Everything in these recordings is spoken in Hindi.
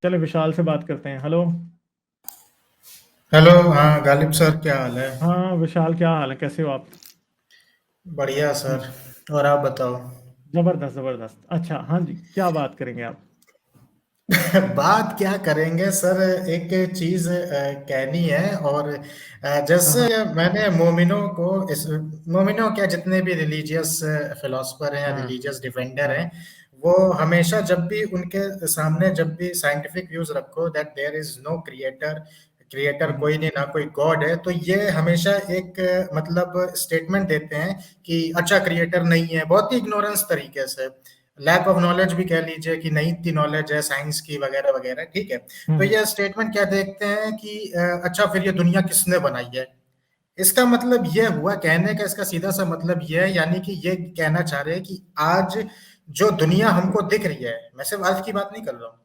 चले विशाल से बात करते हैं। हेलो। हेलो। हाँ गालिब सर, क्या हाल है? हाँ विशाल, क्या हाल है, कैसे हो आप? बढ़िया सर। और आप बताओ। जबरदस्त जबरदस्त। अच्छा हाँ जी, क्या बात करेंगे आप? बात क्या करेंगे सर, एक चीज कहनी है। और हाँ जैसे हाँ। मैंने मोमिनों को इस मोमिनों क्या, जितने भी रिलीजियस फिलोसफर हैं या हाँ रिलीजियस डिफेंडर हैं, हाँ। वो हमेशा जब भी उनके सामने जब भी साइंटिफिक व्यूज रखो that there is no creator, creator hmm कोई नहीं, ना कोई गॉड है, तो ये हमेशा एक मतलब स्टेटमेंट देते हैं कि अच्छा क्रिएटर नहीं है, बहुत ही इग्नोरेंस तरीके से, लैक ऑफ नॉलेज भी कह लीजिए कि नहीं इतनी नॉलेज है साइंस की वगैरह वगैरह, ठीक है। तो हम्म ये स्टेटमेंट क्या देखते हैं कि अच्छा फिर ये दुनिया किसने बनाई है। इसका मतलब ये हुआ, कहने का इसका सीधा सा मतलब ये है, यानी कि ये कहना चाह रहे हैं कि आज जो दुनिया हमको दिख रही है, मैं सिर्फ आज की बात नहीं कर रहा हूँ,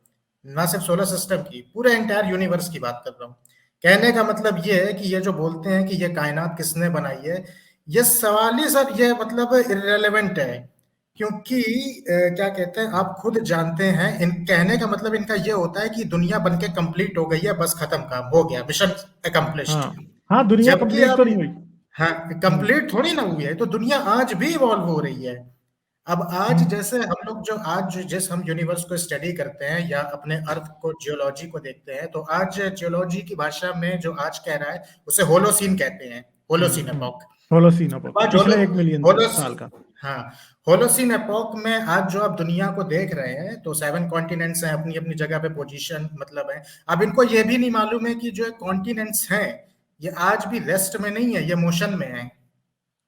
ना सिर्फ सोलर सिस्टम की, पूरे एंटायर यूनिवर्स की बात कर रहा हूँ। कहने का मतलब ये है कि ये जो बोलते हैं कि ये कायनात किसने बनाई है, ये सवाल ही सब ये मतलब इररेलेवेंट है। क्योंकि क्या कहते हैं, आप खुद जानते हैं, इन कहने का मतलब इनका ये होता है कि दुनिया बनके कंप्लीट हो गई है, बस खत्म, काम हो गया, मिशन अकम्प्लिश्ड। हाँ। हाँ, दुनिया जबकि कंप्लीट तो अब नहीं हुई। हाँ, हम्म कंप्लीट थोड़ी ना हुई है, तो दुनिया आज भी इवॉल्व हो रही है। अब आज हम्म जैसे हम लोग जो आज जिस हम यूनिवर्स को स्टडी करते हैं या अपने अर्थ को जियोलॉजी को देखते हैं, तो आज जियोलॉजी की भाषा में जो आज कह रहा है उसे होलोसीन कहते हैं, होलोसीन हम्म। एपॉक। होलोसीन एपॉक, आज पिछले 1 मिलियन होलो साल का। हाँ, होलोसीन एपॉक में आज जो आप दुनिया को देख रहे हैं, तो 7 कॉन्टिनेंट्स हैं, अपनी अपनी जगह पे पोजीशन मतलब है। अब इनको ये भी नहीं मालूम है कि जो कॉन्टिनेंट्स हैं, ये आज भी रेस्ट में नहीं है, ये मोशन में है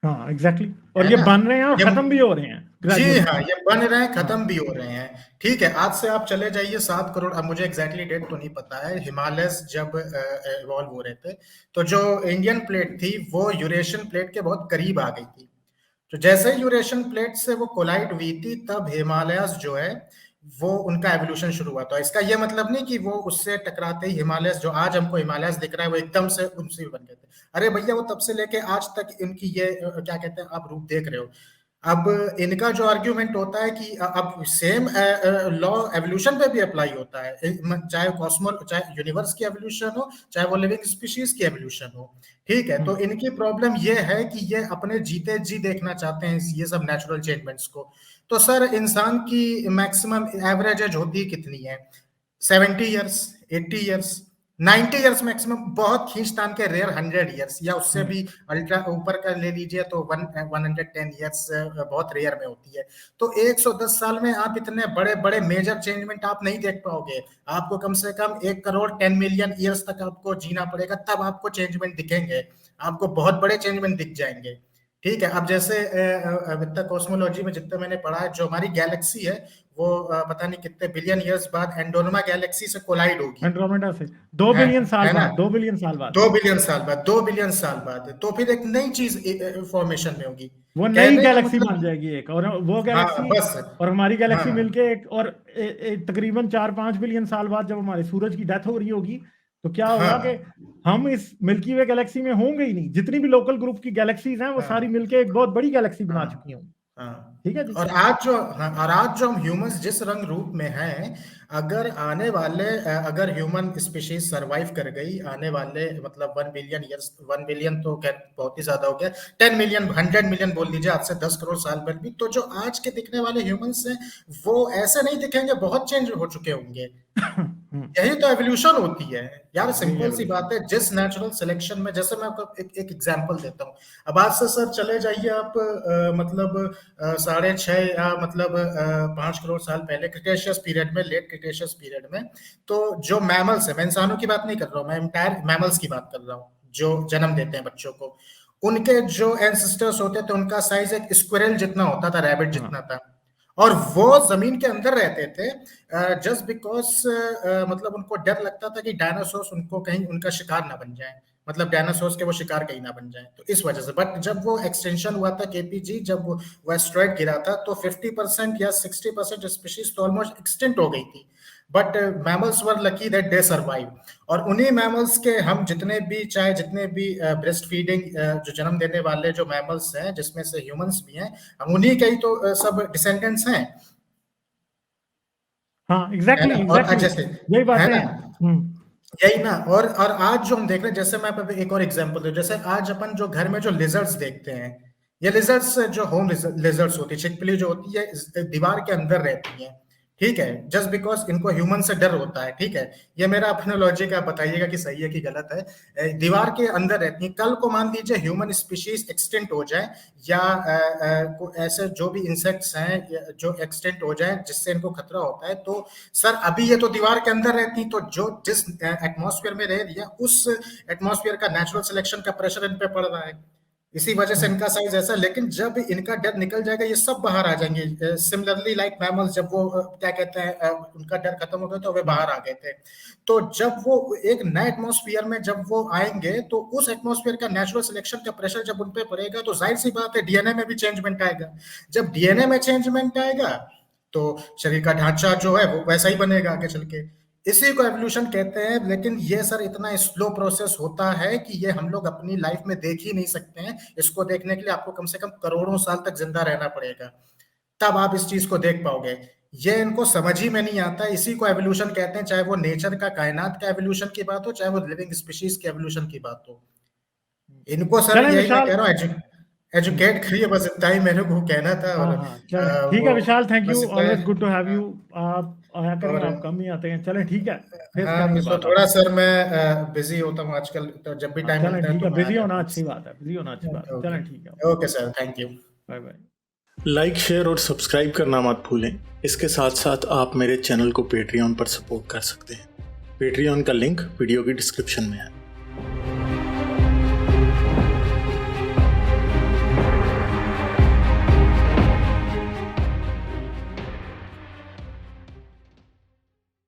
हाँ एग्जैक्टली, और है ये ना। बन रहे हैं और ये खत्म भी हो रहे हैं जी ग्रेजुअली। हाँ, ये बन रहे हैं, हाँ। खत्म भी हो रहे हैं। ठीक है, आज से आप चले जाइए 7 करोड़, अब मुझे एग्जैक्टली डेट तो नहीं पता है, हिमालयस जब इवॉल्व हो रहे थे, तो जो इंडियन प्लेट थी वो यूरेशियन प्लेट के बहुत करीब आ गई थी। तो जैसे ही यूरेशियन प्लेट से वो कोलाइड हुई थी, तब हिमालयस जो है वो उनका एवोल्यूशन शुरू हुआ था। इसका ये मतलब नहीं कि वो उससे टकराते ही हिमालयस, जो आज हमको हिमालयस दिख रहा है, वो एकदम से उनसे बन गए थे। अरे भैया, वो तब से लेके आज तक इनकी ये क्या कहते हैं, आप रूप देख रहे हो। अब इनका जो आर्ग्यूमेंट होता है कि अब सेम लॉ एवोल्यूशन पे भी अप्लाई होता है, चाहे कॉस्मो, चाहे यूनिवर्स की एवोल्यूशन हो, चाहे वो लिविंग स्पीशीज की एवोल्यूशन हो। ठीक है, तो हम्म इनकी प्रॉब्लम ये है कि ये अपने जीते जी देखना चाहते हैं ये सब नेचुरल चेंजमेंट्स को। तो सर, इंसान की मैक्सिमम एवरेज एज होती कितनी है? 70 ईयर्स, 80 ईयर्स, 90 ईयर्स मैक्सिमम, बहुत खींचतान के रेयर 100 ईयर्स, या उससे हम्म। भी अल्ट्रा ऊपर का ले लीजिए तो 110 ईयर्स बहुत रेयर में होती है। तो 110 साल में आप इतने बड़े बड़े मेजर चेंजमेंट आप नहीं देख पाओगे। आपको कम से कम 1 करोड़ 10 मिलियन ईयर्स तक आपको जीना पड़ेगा, तब आपको चेंजमेंट दिखेंगे, आपको बहुत बड़े चेंजमेंट दिख जाएंगे। ठीक है, अब जैसे वित्त कॉस्मोलॉजी में जितना मैंने पढ़ा है, जो हमारी गैलेक्सी है वो पता नहीं कितने बिलियन ईयर्स बाद एंडोरमा गैलेक्सी से कोलाइड होगी। एंड्रोमेडा से 2 बिलियन साल है ना। बाद, 2 बिलियन साल बाद। 2 बिलियन साल बाद, 2 बिलियन साल बाद, तो फिर एक नई चीज फॉर्मेशन में होगी। वो नई कहने का गैलेक्सी बन मतलब, जाएगी एक, और वो हाँ गैलेक्सी बस, और हमारी गैलेक्सी हाँ मिलके एक और तकरीबन 4-5 बिलियन साल बाद जब हमारे सूरज की डेथ हो रही होगी, तो क्या होगा कि हाँ हम इस मिल्की वे गैलेक्सी में होंगे ही नहीं। जितनी भी लोकल ग्रुप की गैलेक्सीज हैं वो सारी हाँ मिलके एक बहुत बड़ी गैलेक्सी बना हाँ चुकी होंगी। हाँ। ठीक है जी। और आज जो, हाँ, और आज जो हम ह्यूमंस जिस रंग रूप में हैं, अगर आने वाले अगर ह्यूमन स्पीशीज सरवाइव कर गई आने वाले मतलब 1 बिलियन ईयर्स, 1 बिलियन तो खैर बहुत ही ज्यादा हो गया, 10 मिलियन, 100 मिलियन बोल लीजिए, आज से 10 करोड़ साल पर भी, तो जो आज के दिखने वाले ह्यूमंस हैं वो ऐसे नहीं दिखेंगे, बहुत चेंज हो चुके होंगे। यही तो एवोल्यूशन होती है यार, यही सिंपल सी एवोल्यूशन। बात है। जिस नेचुरल सिलेक्शन में, जैसे मैं आपको एक एग्जांपल देता हूँ। अब आज से सर चले जाइए आप मतलब 6.5 या मतलब 5 करोड़ साल पहले, क्रिटेशियस पीरियड में, लेट क्रिटेशियस पीरियड में, तो जो मैमल्स है, मैं इंसानों की बात नहीं कर रहा हूँ, मैं एंटायर मैमल्स की बात कर रहा हूँ जो जन्म देते हैं बच्चों को, उनके जो एंसेस्टर्स होते थे उनका साइज एक स्क्विरल जितना होता था, रैबिट हाँ जितना था। और वो जमीन के अंदर रहते थे, जस्ट बिकॉज मतलब उनको डर लगता था कि डायनासोर्स उनको कहीं उनका शिकार ना बन जाए, मतलब डायनासोर्स के वो शिकार कहीं ना बन जाए, तो इस वजह से। बट जब वो एक्सटेंशन हुआ था केपीजी, जब वो एस्ट्रॉइड गिरा था, तो 50% या 60% स्पीशीज तो ऑलमोस्ट एक्सटिंक्ट हो गई थी। But mammals were lucky that they survive. और उन्हीं मैमल्स के हम जितने भी, चाहे जितने भी ब्रेस्ट फीडिंग जो जन्म देने वाले जो मैमल्स हैं, जिसमें से ह्यूमंस भी हैं, हम उन्हीं के ही तो सब डिसेंडेंट्स हैं। हाँ, एग्जैक्टली है ना? और एग्जैक्टली जैसे यही बातें है ना, हैं। यही ना। और आज जो हम देख रहे हैं, जैसे मैं अब एक और एग्जांपल दूं, जैसे आज अपन जो घर में जो लिजर्ड्स देखते हैं, ये लिजर्ड्स जो होम लिजर्ड्स होती है, छिपकली जो होती है दीवार के अंदर रहती है, ठीक है, जस्ट बिकॉज इनको ह्यूमन से डर होता है, ठीक है। ये मेरा अपना लॉजिक है, आप बताइएगा कि सही है कि गलत है। दीवार के अंदर रहती है, कल को मान लीजिए ह्यूमन स्पीशीज एक्सटिंक्ट हो जाए, या ऐसे जो भी इंसेक्ट्स हैं जो एक्सटिंक्ट हो जाए जिससे इनको खतरा होता है, तो सर अभी ये तो दीवार के अंदर रहती, तो जो जिस एटमॉस्फेयर में रह रही है, उस एटमॉस्फेयर का नेचुरल सिलेक्शन का प्रेशर इन पे पड़ रहा है, इसी वजह से इनका साइज ऐसा। लेकिन जब इनका डर निकल जाएगा, ये सब बाहर आ जाएंगे। सिमिलरली लाइक मैमल्स, जब वो क्या कहते हैं, उनका डर खत्म हो गया तो वे बाहर आ गए थे। तो जब वो एक नए एटमॉस्फेयर में जब वो आएंगे, तो उस एटमॉस्फेयर का नेचुरल सिलेक्शन का प्रेशर जब उन पे पड़ेगा, तो जाहिर सी बात है डीएनए में भी चेंजमेंट आएगा। जब डीएनए में चेंजमेंट आएगा, तो शरीर का ढांचा जो है वो वैसा ही बनेगा आगे चल के। इसी को एवोल्यूशन कहते हैं। लेकिन ये सर इतना स्लो प्रोसेस होता है कि ये हम लोग अपनी लाइफ में देख ही नहीं सकते हैं। इसको देखने के लिए आपको कम से कम करोड़ों साल तक जिंदा रहना पड़ेगा, तब आप इस चीज को देख पाओगे। ये इनको समझ ही में नहीं आता। इसी को एवोल्यूशन कहते हैं, चाहे वो नेचर का, कायनात का एवोल्यूशन की बात हो, चाहे वो लिविंग स्पीशीज के एवोल्यूशन की बात हो। इनको सर चलें यही मैं विशाल। कह रहा हूँ, एजुकेट करिए, बस इतना ही मेरे को कहना था। हाँ और हाँ चलें, ठीक है वो विशाल, थैंक बस यू, इतना ऑलवेज गुड टू हैव है। यू। आप आया करें, और आप कम ही आते हैं। चलें ठीक है, फिर हाँ, करेंगे तो बात थोड़ा आपसे। सर मैं बिजी होता हूँ आजकल, तो जब भी हाँ टाइम चलें मिलता है ठीक तो है, मैं आ बिजी होना जाता हूँ अच्छी आपसे। बात है, बिजी होना अच्छी बात है। ओके चलें ठीक है, okay sir, thank you. Bye bye. Like, share और सब्सक्राइब करना मत भूलें। इसके साथ साथ आप मेरे चैनल को पेट्रियन पर सपोर्ट कर सकते हैं। पेट्रियन का लिंक वीडियो की डिस्क्रिप्शन में है।